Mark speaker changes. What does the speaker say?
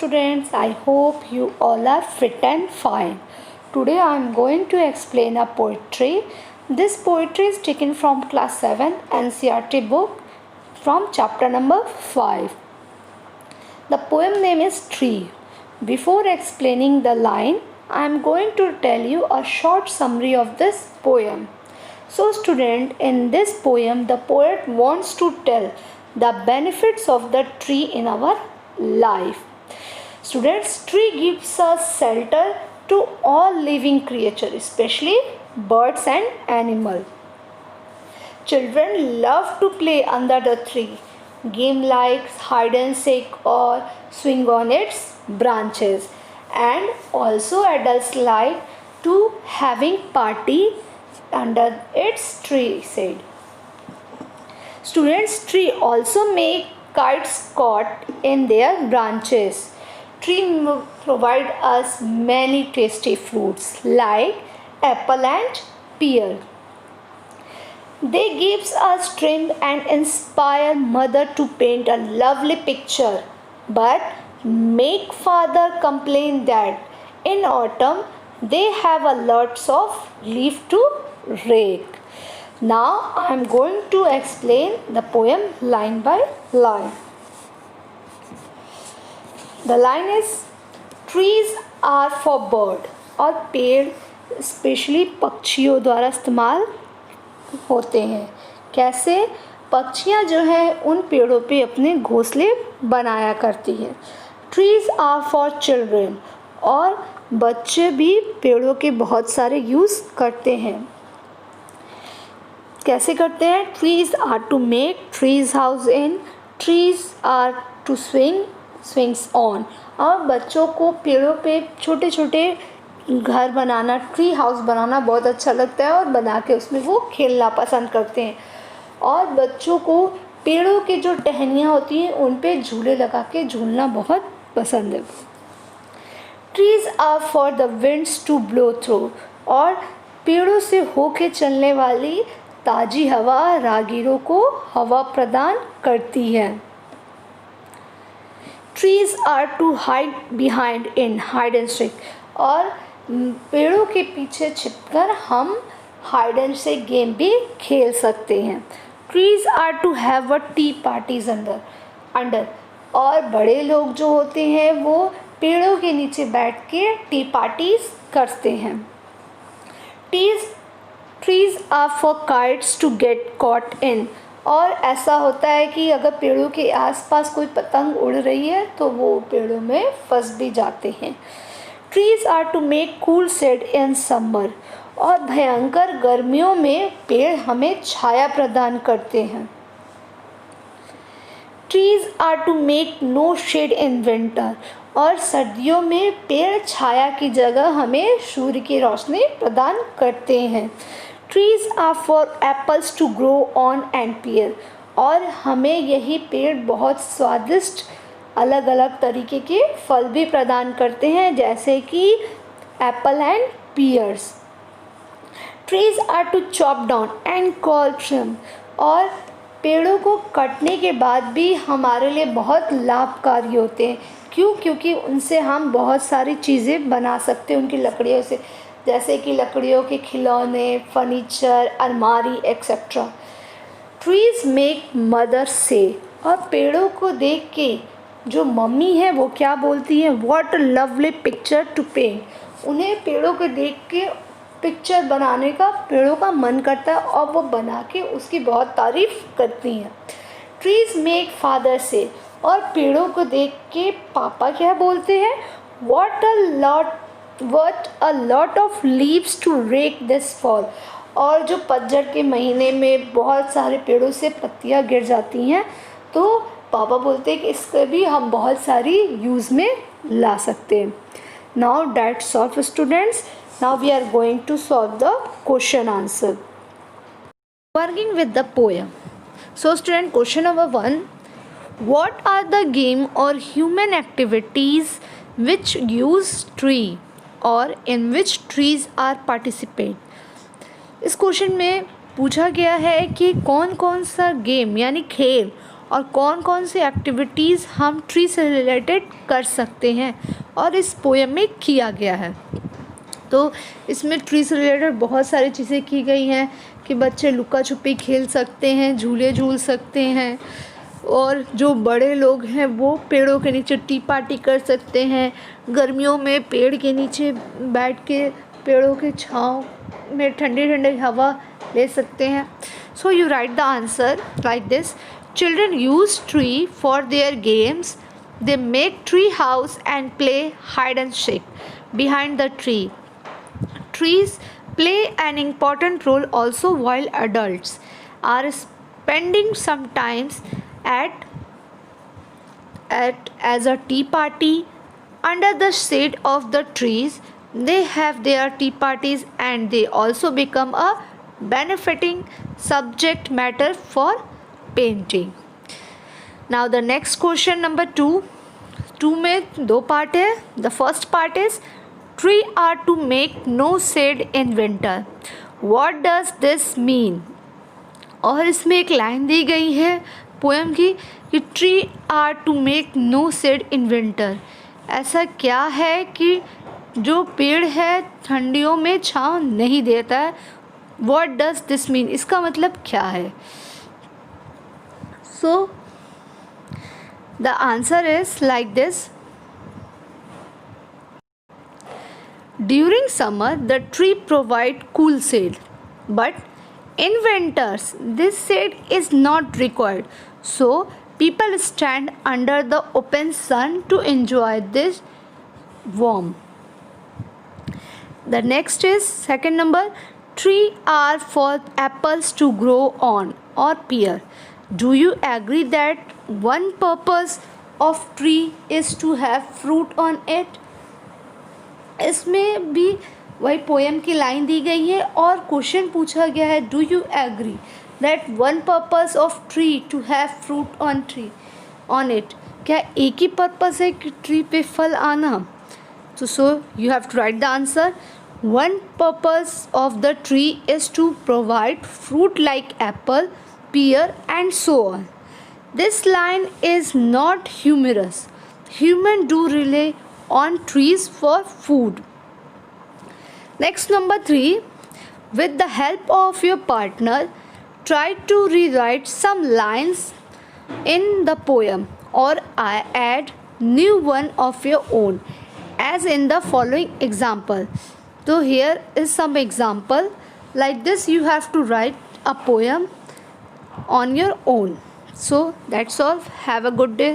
Speaker 1: students, I hope you all are fit and fine. Today I am going to explain a poetry. This poetry is taken from class 7 NCERT book from chapter number 5. The poem name is Tree. Before explaining the line, I am going to tell you a short summary of this poem. So student, in this poem the poet wants to tell the benefits of the tree in our life. Students, tree gives us shelter to all living creatures, especially birds and animals. Children love to play under the tree. Game like hide and seek or swing on its branches. And also adults like to having party under its tree shade. Students, tree also make kites caught in their branches. Tree provide us many tasty fruits like apple and pear. They gives us strength and inspire mother to paint a lovely picture. But make father complain that in autumn they have a lots of leaf to rake. Now I am going to explain the poem line by line. The line is trees are for bird और पेड़ specially पक्षियों द्वारा इस्तेमाल होते हैं. कैसे? पक्षियाँ जो हैं उन पेड़ों पे अपने घोंसले बनाया करती हैं. ट्रीज आर फॉर चिल्ड्रेन और बच्चे भी पेड़ों के बहुत सारे यूज़ करते हैं. कैसे करते हैं? Trees are to make trees house in, trees are to swings on. और बच्चों को पेड़ों पे छोटे छोटे घर बनाना, ट्री हाउस बनाना बहुत अच्छा लगता है और बना के उसमें वो खेलना पसंद करते हैं. और बच्चों को पेड़ों के जो टहनियाँ होती हैं उन पे झूले लगा के झूलना बहुत पसंद है. Trees are for the winds to blow through और पेड़ों से होके चलने वाली ताज़ी हवा राहगीरों को हवा प्रदान करती है. Trees are to hide behind in hide and seek और पेड़ों के पीछे छिपकर हम हाइड एंड सीक गेम भी खेल सकते हैं. Trees are to have a tea parties under और बड़े लोग जो होते हैं वो पेड़ों के नीचे बैठ के टी पार्टीज करते हैं. Trees are for kites to get caught in और ऐसा होता है कि अगर पेड़ों के आसपास कोई पतंग उड़ रही है तो वो पेड़ों में फंस भी जाते हैं. Trees are to make cool shade in summer और भयंकर गर्मियों में पेड़ हमें छाया प्रदान करते हैं. Trees are to make no shade in winter और सर्दियों में पेड़ छाया की जगह हमें सूर्य की रोशनी प्रदान करते हैं. Trees are for apples to grow on and pear और हमें यही पेड़ बहुत स्वादिष्ट अलग अलग तरीके के फल भी प्रदान करते हैं जैसे कि apple and pears. Trees are to chop down and call trim और पेड़ों को कटने के बाद भी हमारे लिए बहुत लाभकारी होते हैं. क्यों? क्योंकि उनसे हम बहुत सारी चीज़ें बना सकते हैं उनकी लकड़ियों से, जैसे कि लकड़ियों के खिलौने, फर्नीचर, अलमारी एक्सेट्रा. ट्रीज मेक मदर से और पेड़ों को देख के जो मम्मी है वो क्या बोलती है? What a lovely picture to paint. उन्हें पेड़ों को देख के पिक्चर बनाने का पेड़ों का मन करता है और वो बना के उसकी बहुत तारीफ़ करती हैं. ट्रीज मेक फादर से और पेड़ों को देख के पापा क्या बोलते हैं? What a lot of leaves to rake this fall और जो पतझड़ के महीने में बहुत सारे पेड़ों से पत्तियां गिर जाती हैं तो पापा बोलते हैं कि इससे भी हम बहुत सारी यूज़ में ला सकते हैं. Now that's all students. Now we are going to solve the question answer. Working with the poem. So student, question number 1. What are the game or human activities which use tree or in which trees are participate? इस question में पूछा गया है कि कौन कौन सा game यानी खेल और कौन कौन सी एक्टिविटीज़ हम ट्री से रिलेटेड कर सकते हैं और इस पोएम में किया गया है। तो इसमें ट्री से रिलेटेड बहुत सारी चीज़ें की गई हैं कि बच्चे लुका छुपी खेल सकते हैं, झूले झूल सकते हैं, और जो बड़े लोग हैं वो पेड़ों के नीचे टी पार्टी कर सकते हैं, गर्मियों में पेड़ के नीचे बैठ के पेड़ों के छाँव में ठंडी ठंडी हवा ले सकते हैं। So you right the answer like this. Children use tree for their games, they make tree house and play hide and seek behind the tree. Trees play an important role also while adults are spending some times at as a tea party under the shade of the trees. They have their tea parties and they also become a benefiting subject matter for painting. Now the next question number 2 में दो part है। The first part is tree are to make no shade in winter, what does this mean. और इसमें एक line दी गई है poem की कि tree are to make no shade in winter. ऐसा क्या है कि जो पेड़ है ठंडियों में छाँव नहीं देता है, व्हाट डज दिस मीन, इसका मतलब क्या है। सो the answer is like this. During summer, the tree provide cool shade, but in winters, this shade is not required. So, people stand under the open sun to enjoy this warmth. The next is second number. Tree are for apples to grow on or pear. Do you agree that one purpose of tree is to have fruit on it? इसमें भी वही poem की line दी गई है और question पूछा गया है, do you agree that one purpose of tree to have fruit on it. क्या एक ही पर्पस है कि ट्री पे फल आना। तो so you have to write the answer. One purpose of the tree is to provide fruit like apple, pear and so on. This line is not humorous. Humans do rely on trees for food. Next number 3. With the help of your partner, try to rewrite some lines in the poem or add new one of your own as in the following example. So here is some example. Like this you have to write a poem on your own. So that's all. Have a good day.